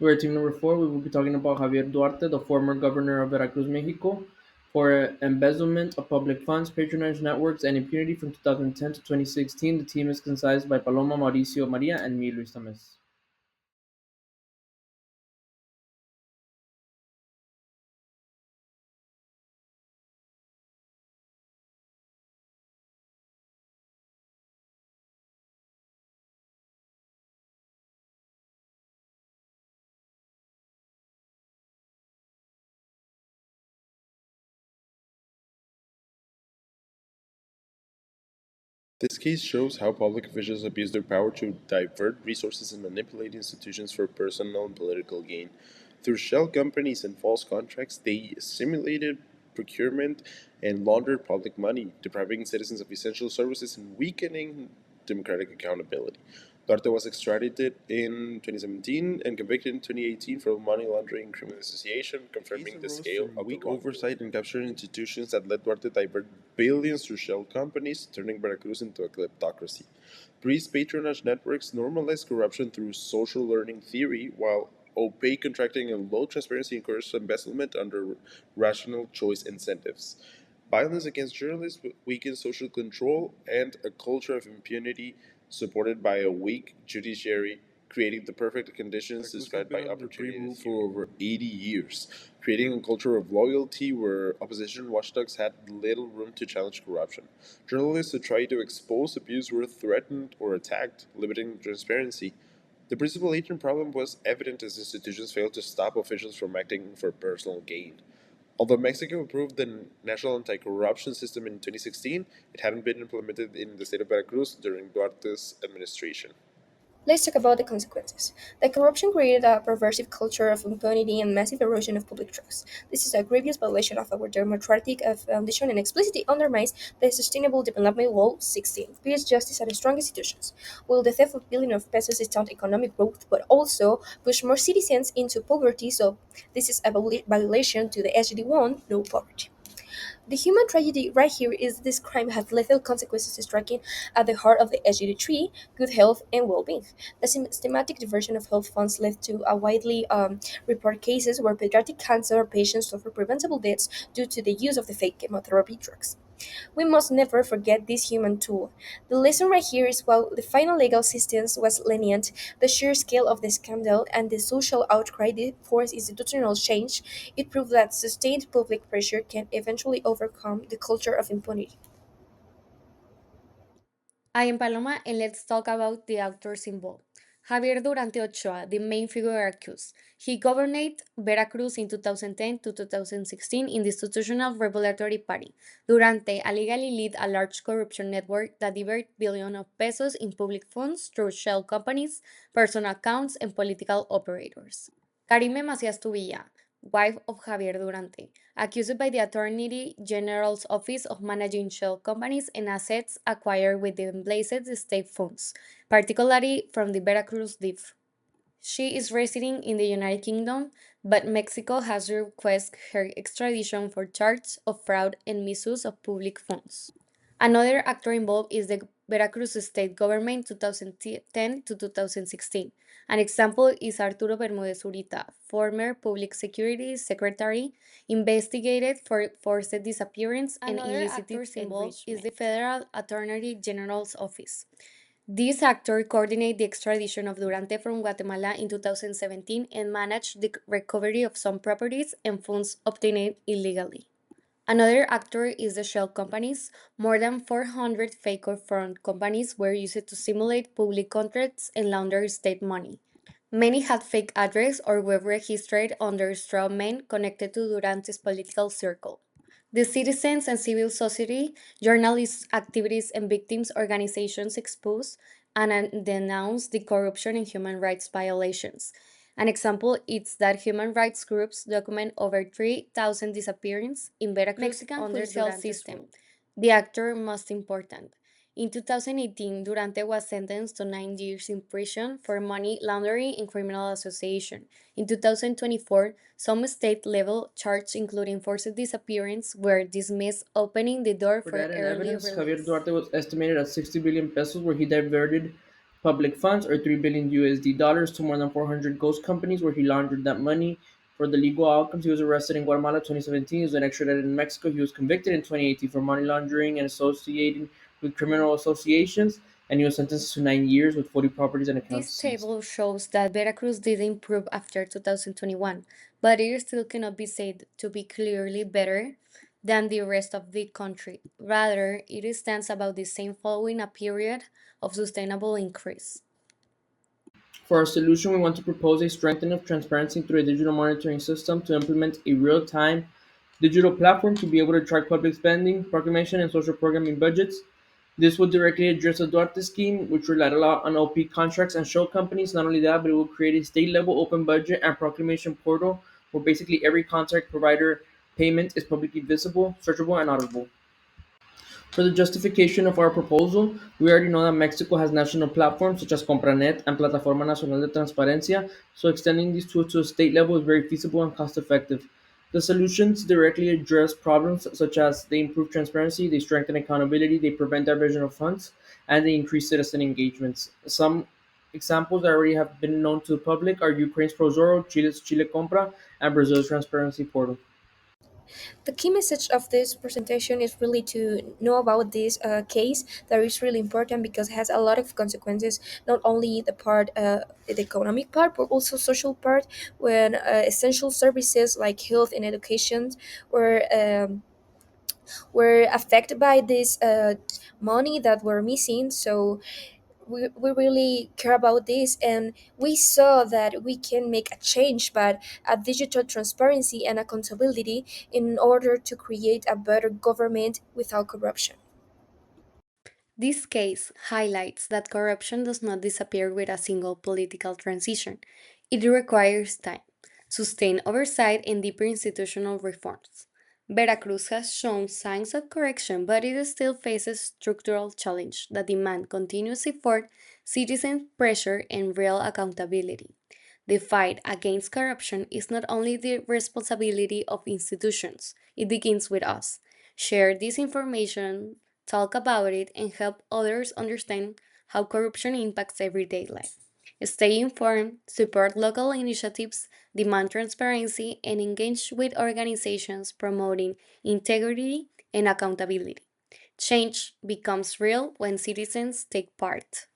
We're at team number four. We will be talking about Javier Duarte, the former governor of Veracruz, Mexico, for embezzlement of public funds, patronage networks, and impunity from 2010 to 2016. The team is consisted by Paloma, Mauricio Maria, and me, Luis Tames. This case shows how public officials abuse their power to divert resources and manipulate institutions for personal and political gain. Through shell companies and false contracts, they simulated procurement and laundered public money, depriving citizens of essential services and weakening democratic accountability. Duarte was extradited in 2017 and convicted in 2018 for money laundering and criminal association, confirming the scale of weak oversight and capturing institutions that led Duarte to divert billions through shell companies, turning Veracruz into a kleptocracy. Priest patronage networks normalize corruption through social learning theory, while opaque contracting and low transparency encourage embezzlement under rational choice incentives. Violence against journalists weakens social control, and a culture of impunity supported by a weak judiciary, creating the perfect conditions described by opportunities for over 80 years, creating a culture of loyalty where opposition watchdogs had little room to challenge corruption. Journalists who tried to expose abuse were threatened or attacked, limiting transparency. The principal agent problem was evident as institutions failed to stop officials from acting for personal gain. Although Mexico approved the national anti-corruption system in 2016, it hadn't been implemented in the state of Veracruz during Duarte's administration. Let's talk about the consequences. The corruption created a pervasive culture of impunity and massive erosion of public trust. This is a grievous violation of our democratic foundation and explicitly undermines the Sustainable Development Goal 16, peace, justice, and strong institutions. While the theft of billions of pesos stunt economic growth, but also push more citizens into poverty, so this is a violation to the SGD 1, no poverty. The human tragedy right here is this crime has lethal consequences striking at the heart of the SGD 3, good health and well-being. The systematic diversion of health funds led to a widely reported cases where pediatric cancer patients suffer preventable deaths due to the use of the fake chemotherapy drugs. We must never forget this human tool. The lesson right here is while the final legal system was lenient, the sheer scale of the scandal and the social outcry forced institutional change, it proved that sustained public pressure can eventually overcome the culture of impunity. I am Paloma, and let's talk about the actors involved. Javier Durante Ochoa, the main figure accused. He governed Veracruz in 2010 to 2016 in the Institutional Revolutionary Party. Durante allegedly led a large corruption network that diverted billions of pesos in public funds through shell companies, personal accounts, and political operators. Karime Macias Tubilla, wife of Javier Durante, accused by the Attorney General's Office of managing shell companies and assets acquired with the emblazed state funds, particularly from the Veracruz DIF. She is residing in the United Kingdom, but Mexico has requested her extradition for charges of fraud and misuse of public funds. Another actor involved is the Veracruz state government 2010 to 2016. An example is Arturo Bermúdez Urita, former public security secretary, investigated for forced disappearance and Another illicit actors involved is enrichment. the The Federal Attorney General's Office. This actor coordinated the extradition of Durante from Guatemala in 2017 and managed the recovery of some properties and funds obtained illegally. Another actor is the shell companies. More than 400 fake or fraud companies were used to simulate public contracts and launder state money. Many had fake address or were registered under straw men connected to Durante's political circle. The citizens and civil society, journalists, activists, and victims organizations exposed and denounced the corruption and human rights violations. An example is that human rights groups document over 3,000 disappearances in Veracruz Mexican under Queen cell Durante's system. rule. The actor most important. In 2018, Durante was sentenced to 9 years in prison for money laundering and criminal association. In 2024, some state level charges, including forced disappearance, were dismissed, opening the door For for data and early evidence, Javier release. Duarte was estimated at 60 billion pesos, where he diverted public funds, or 3 billion USD dollars, to more than 400 ghost companies where he laundered that money. For the legal outcomes, he was arrested in Guatemala 2017. He was then extradited in Mexico. He was convicted in 2018 for money laundering and associating with criminal associations, and he was sentenced to 9 years with 40 properties and accounts This seized. table shows that Veracruz did improve after 2021, but it still cannot be said to be clearly better than the rest of the country. Rather, it stands about the same following a period of sustainable increase. For our solution, we want to propose a strengthening of transparency through a digital monitoring system to implement a real-time digital platform to be able to track public spending, proclamation, and social programming budgets. This would directly address the Duarte scheme, which relied a lot on OP contracts and show companies. Not only that, but it will create a state-level open budget and proclamation portal where basically every contract provider payment is publicly visible, searchable, and auditable. For the justification of our proposal, we already know that Mexico has national platforms such as Compranet and Plataforma Nacional de Transparencia, so extending these tools to a state level is very feasible and cost effective. The solutions directly address problems such as they improve transparency, they strengthen accountability, they prevent diversion of funds, and they increase citizen engagements. Some examples that already have been known to the public are Ukraine's Prozoro, Chile's Chile Compra, and Brazil's Transparency Portal. The key message of this presentation is really to know about this case that is really important because it has a lot of consequences, not only the economic part, but also social part when essential services like health and education were um, were affected by this money that were missing. So we really care about this, and we saw that we can make a change, but a digital transparency and accountability in order to create a better government without corruption. This case highlights that corruption does not disappear with a single political transition. It requires time, sustained oversight, and deeper institutional reforms. Veracruz has shown signs of correction, but it still faces structural challenges that demand continuous effort, citizen pressure, and real accountability. The fight against corruption is not only the responsibility of institutions, it begins with us. Share this information, talk about it, and help others understand how corruption impacts everyday life. Stay informed, support local initiatives, demand transparency, and engage with organizations promoting integrity and accountability. Change becomes real when citizens take part.